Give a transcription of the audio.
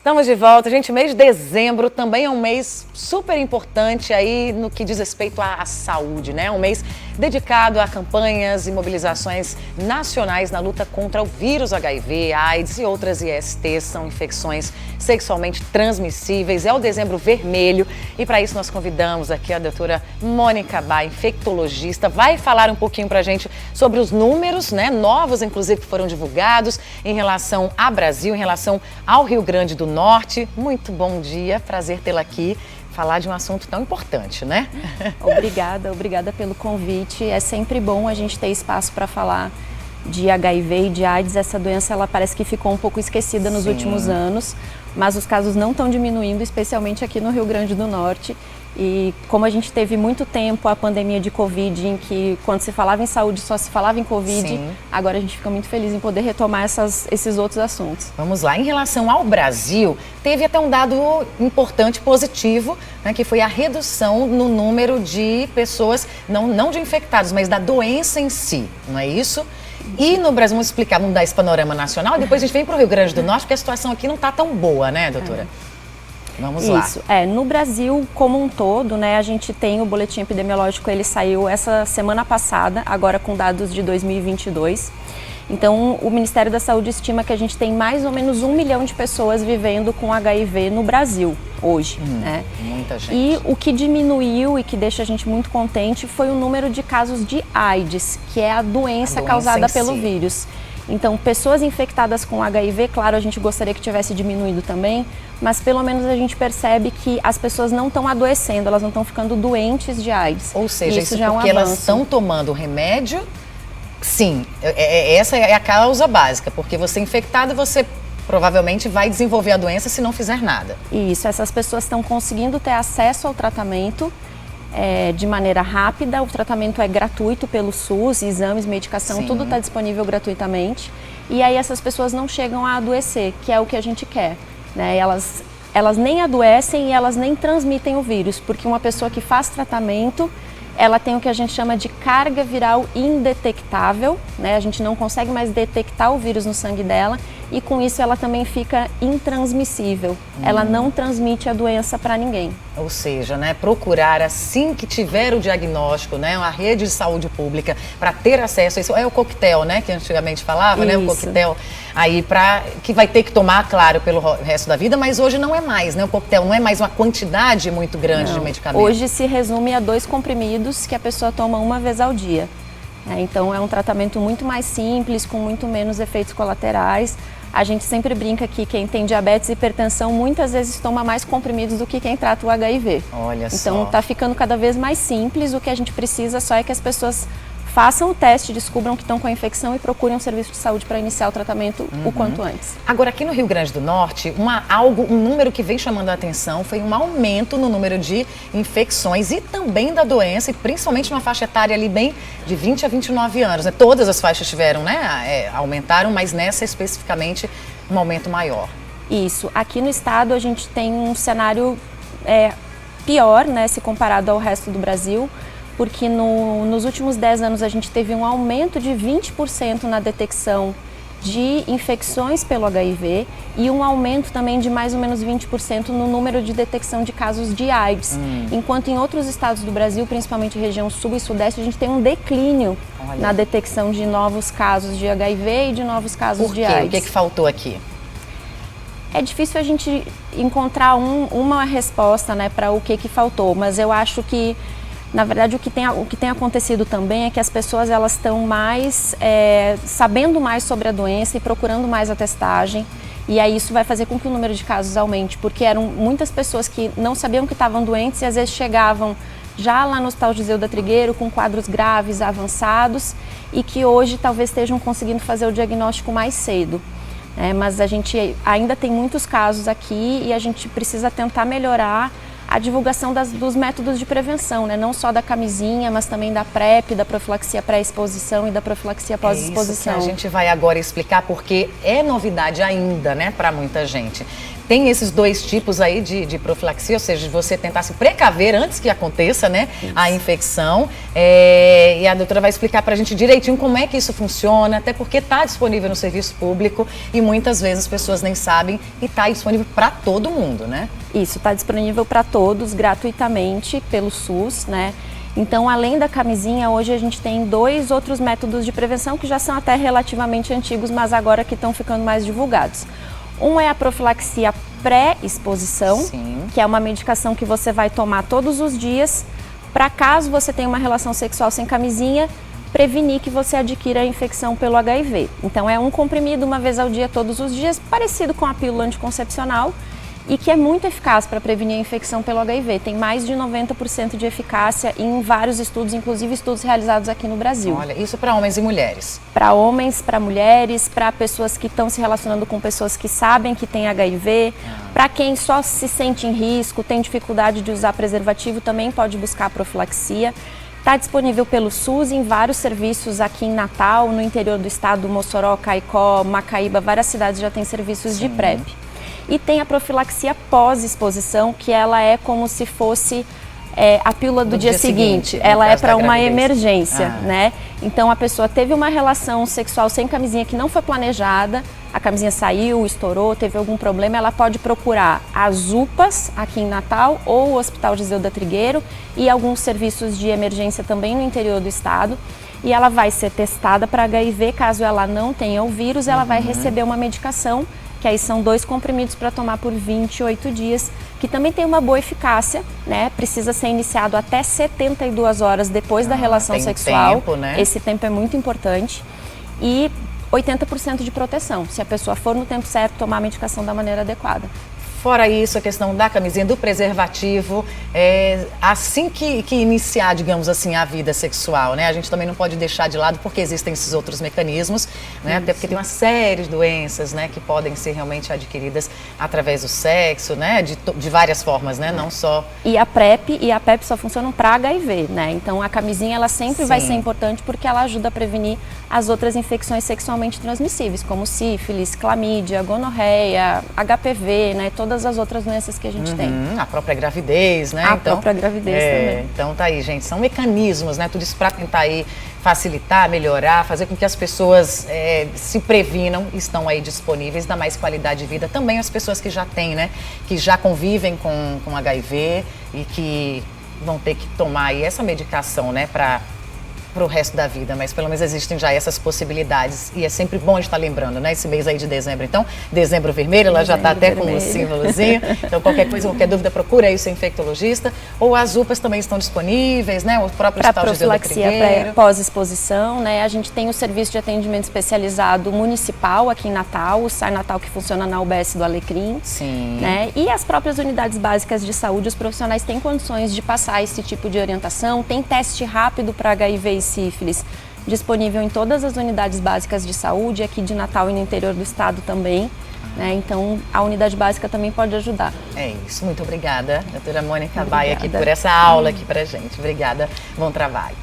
Estamos de volta, gente. Mês de dezembro também é um mês super importante aí no que diz respeito à saúde, né? Um mês dedicado a campanhas e mobilizações nacionais na luta contra o vírus HIV, AIDS e outras ISTs, são infecções sexualmente transmissíveis. É o Dezembro Vermelho e para isso nós convidamos aqui a doutora Mônica Bá, infectologista, vai falar um pouquinho pra gente sobre os números, né? Novos, inclusive, que foram divulgados em relação ao Brasil, em relação ao Rio Grande do Norte. Muito bom dia, prazer tê-la aqui, falar de um assunto tão importante, né? Obrigada pelo convite. É sempre bom a gente ter espaço para falar de HIV e de AIDS. Essa doença, ela parece que ficou um pouco esquecida nos últimos anos, mas os casos não estão diminuindo, especialmente aqui no Rio Grande do Norte. E como a gente teve muito tempo a pandemia de Covid, em que quando se falava em saúde só se falava em Covid, agora a gente fica muito feliz em poder retomar esses outros assuntos. Vamos lá, em relação ao Brasil, teve até um dado importante, positivo, né, que foi a redução no número de pessoas, não de infectados, mas da doença em si, não é isso? E no Brasil, vamos explicar, vamos dar esse panorama nacional, e depois a gente vem para o Rio Grande do Norte, porque a situação aqui não está tão boa, né, doutora? Vamos lá. Isso, no Brasil como um todo, né, a gente tem o boletim epidemiológico, ele saiu essa semana passada, agora com dados de 2022. Então, o Ministério da Saúde estima que a gente tem mais ou menos 1 milhão de pessoas vivendo com HIV no Brasil hoje, né? Muita gente. E o que diminuiu e que deixa a gente muito contente foi o número de casos de AIDS, que é a doença causada pelo vírus. Então, pessoas infectadas com HIV, claro, a gente gostaria que tivesse diminuído também, mas pelo menos a gente percebe que as pessoas não estão adoecendo, elas não estão ficando doentes de AIDS. Ou seja, isso já é um porque avanço. elas estão tomando remédio, sim, essa é a causa básica, porque você infectado, você provavelmente vai desenvolver a doença se não fizer nada. Isso, essas pessoas estão conseguindo ter acesso ao tratamento de maneira rápida, o tratamento é gratuito pelo SUS, exames, medicação, tudo está disponível gratuitamente. E aí essas pessoas não chegam a adoecer, que é o que a gente quer, né? Elas nem adoecem e elas nem transmitem o vírus, porque uma pessoa que faz tratamento, ela tem o que a gente chama de carga viral indetectável, né? A gente não consegue mais detectar o vírus no sangue dela e com isso ela também fica intransmissível. Ela não transmite a doença para ninguém. Ou seja, né, procurar assim que tiver o diagnóstico, né, uma rede de saúde pública para ter acesso a isso. É o coquetel, né, que antigamente falava, né, o coquetel aí que vai ter que tomar, claro, pelo resto da vida, mas hoje não é mais, né, o coquetel não é mais uma quantidade muito grande de medicamento. Hoje se resume a 2 comprimidos que a pessoa toma uma vez ao dia. Então é um tratamento muito mais simples, com muito menos efeitos colaterais. A gente sempre brinca que quem tem diabetes e hipertensão muitas vezes toma mais comprimidos do que quem trata o HIV. Olha só. Então está ficando cada vez mais simples, o que a gente precisa só é que as pessoas façam o teste, descubram que estão com a infecção e procurem um serviço de saúde para iniciar o tratamento o quanto antes. Agora, aqui no Rio Grande do Norte, um número que vem chamando a atenção foi um aumento no número de infecções e também da doença, e principalmente numa faixa etária ali bem de 20 a 29 anos. Né? Todas as faixas tiveram, né? Aumentaram, mas nessa especificamente um aumento maior. Isso. Aqui no estado a gente tem um cenário pior, né, se comparado ao resto do Brasil, porque nos últimos 10 anos a gente teve um aumento de 20% na detecção de infecções pelo HIV e um aumento também de mais ou menos 20% no número de detecção de casos de AIDS. Enquanto em outros estados do Brasil, principalmente região sul e sudeste, a gente tem um declínio na detecção de novos casos de HIV e de novos casos de AIDS. O que faltou aqui? É difícil a gente encontrar uma resposta, né, para o que faltou, mas eu acho que na verdade, o que tem acontecido também é que as pessoas elas estão mais sabendo mais sobre a doença e procurando mais a testagem. E aí isso vai fazer com que o número de casos aumente, porque eram muitas pessoas que não sabiam que estavam doentes e às vezes chegavam já lá no Hospital Giseu da Trigueiro com quadros graves, avançados, e que hoje talvez estejam conseguindo fazer o diagnóstico mais cedo. Mas a gente ainda tem muitos casos aqui e a gente precisa tentar melhorar a divulgação dos métodos de prevenção, né? Não só da camisinha, mas também da PrEP, da profilaxia pré-exposição e da profilaxia pós-exposição. É isso que a gente vai agora explicar, porque é novidade ainda, né, para muita gente. tem esses dois tipos aí de profilaxia, ou seja, de você tentar se precaver antes que aconteça, né, a infecção. E a doutora vai explicar pra gente direitinho como é que isso funciona, até porque está disponível no serviço público e muitas vezes as pessoas nem sabem e está disponível para todo mundo, né? Isso, está disponível para todos gratuitamente pelo SUS, né? Então, além da camisinha, hoje a gente tem 2 outros métodos de prevenção que já são até relativamente antigos, mas agora que estão ficando mais divulgados. Um é a profilaxia pré-exposição, que é uma medicação que você vai tomar todos os dias para, caso você tenha uma relação sexual sem camisinha, prevenir que você adquira a infecção pelo HIV. Então, é um comprimido uma vez ao dia, todos os dias, parecido com a pílula anticoncepcional, e que é muito eficaz para prevenir a infecção pelo HIV. Tem mais de 90% de eficácia em vários estudos, inclusive estudos realizados aqui no Brasil. Olha, isso para homens e mulheres? Para homens, para mulheres, para pessoas que estão se relacionando com pessoas que sabem que tem HIV, para quem só se sente em risco, tem dificuldade de usar preservativo, também pode buscar a profilaxia. Está disponível pelo SUS em vários serviços aqui em Natal, no interior do estado, Mossoró, Caicó, Macaíba, várias cidades já têm serviços de PrEP. E tem a profilaxia pós-exposição, que ela é como se fosse a pílula do dia seguinte. Ela é para uma emergência, né? Então a pessoa teve uma relação sexual sem camisinha que não foi planejada, a camisinha saiu, estourou, teve algum problema, ela pode procurar as UPAs aqui em Natal ou o Hospital Giseu da Trigueiro e alguns serviços de emergência também no interior do estado. E ela vai ser testada para HIV, caso ela não tenha o vírus, ela vai receber uma medicação, que aí são 2 comprimidos para tomar por 28 dias, que também tem uma boa eficácia, né? Precisa ser iniciado até 72 horas depois da relação sexual. Tempo, né? Esse tempo é muito importante. E 80% de proteção, se a pessoa for no tempo certo, tomar a medicação da maneira adequada. Fora isso, a questão da camisinha, do preservativo, assim que iniciar, digamos assim, a vida sexual, né? A gente também não pode deixar de lado porque existem esses outros mecanismos, né? Até porque tem uma série de doenças, né, que podem ser realmente adquiridas através do sexo, né? De várias formas, né? Não só... E a PrEP só funcionam para HIV, né? Então a camisinha, ela sempre vai ser importante porque ela ajuda a prevenir as outras infecções sexualmente transmissíveis, como sífilis, clamídia, gonorreia, HPV, né? Todas as outras doenças que a gente tem. A própria gravidez, né? A própria gravidez também. Então tá aí, gente, são mecanismos, né? Tudo isso para tentar aí facilitar, melhorar, fazer com que as pessoas se previnam, estão aí disponíveis, dar mais qualidade de vida. Também as pessoas que já têm, né? Que já convivem com HIV e que vão ter que tomar aí essa medicação, né? Para o resto da vida, mas pelo menos existem já essas possibilidades e é sempre bom estar lembrando, né? Esse mês aí de dezembro, então, dezembro vermelho, ela já está até com um símbolozinho, então qualquer coisa, qualquer dúvida, procura aí o seu infectologista, ou as UPAs também estão disponíveis, né? O próprio Hospital Giseu da Trigueiro. Para profilaxia pós-exposição, né? A gente tem o serviço de atendimento especializado municipal aqui em Natal, o SAI Natal, que funciona na UBS do Alecrim. Sim. Né? E as próprias unidades básicas de saúde, os profissionais têm condições de passar esse tipo de orientação, tem teste rápido para HIV e sífilis disponível em todas as unidades básicas de saúde, aqui de Natal e no interior do estado também, né? Então a unidade básica também pode ajudar. É isso, muito obrigada, doutora Mônica Baia, aqui por essa aula aqui pra gente. Obrigada, bom trabalho.